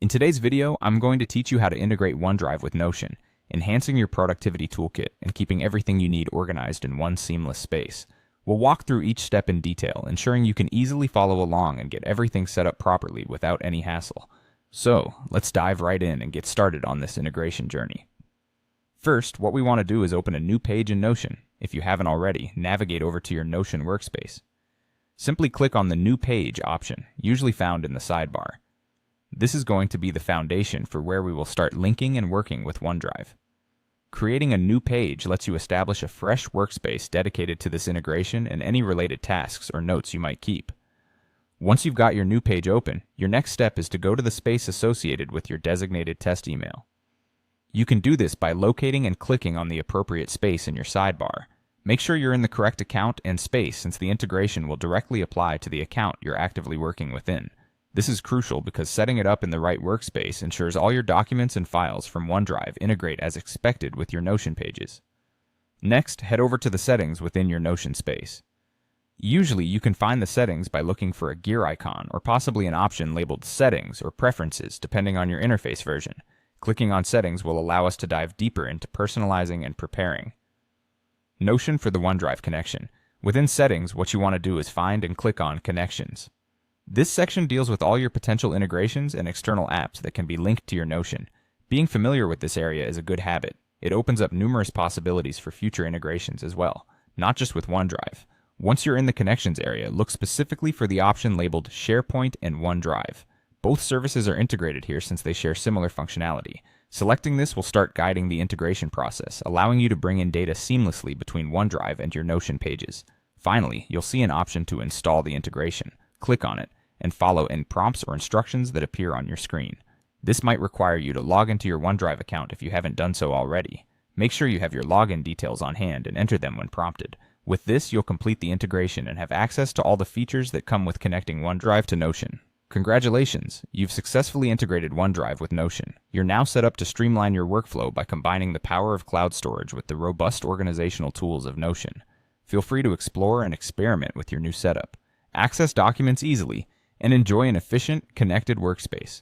In today's video, I'm going to teach you how to integrate OneDrive with Notion, enhancing your productivity toolkit and keeping everything you need organized in one seamless space. We'll walk through each step in detail, ensuring you can easily follow along and get everything set up properly without any hassle. So, let's dive right in and get started on this integration journey. First, what we want to do is open a new page in Notion. If you haven't already, navigate over to your Notion workspace. Simply click on the New Page option, usually found in the sidebar. This is going to be the foundation for where we will start linking and working with OneDrive. Creating a new page lets you establish a fresh workspace dedicated to this integration and any related tasks or notes you might keep. Once you've got your new page open, your next step is to go to the space associated with your designated test email. You can do this by locating and clicking on the appropriate space in your sidebar. Make sure you're in the correct account and space, since the integration will directly apply to the account you're actively working within. This is crucial because setting it up in the right workspace ensures all your documents and files from OneDrive integrate as expected with your Notion pages. Next, head over to the settings within your Notion space. Usually, you can find the settings by looking for a gear icon or possibly an option labeled Settings or Preferences depending on your interface version. Clicking on Settings will allow us to dive deeper into personalizing and preparing Notion for the OneDrive connection. Within Settings, what you want to do is find and click on Connections. This section deals with all your potential integrations and external apps that can be linked to your Notion. Being familiar with this area is a good habit. It opens up numerous possibilities for future integrations as well, not just with OneDrive. Once you're in the Connections area, look specifically for the option labeled SharePoint and OneDrive. Both services are integrated here since they share similar functionality. Selecting this will start guiding the integration process, allowing you to bring in data seamlessly between OneDrive and your Notion pages. Finally, you'll see an option to install the integration. Click on it and follow any prompts or instructions that appear on your screen. This might require you to log into your OneDrive account if you haven't done so already. Make sure you have your login details on hand and enter them when prompted. With this, you'll complete the integration and have access to all the features that come with connecting OneDrive to Notion. Congratulations! You've successfully integrated OneDrive with Notion. You're now set up to streamline your workflow by combining the power of cloud storage with the robust organizational tools of Notion. Feel free to explore and experiment with your new setup. Access documents easily and enjoy an efficient, connected workspace.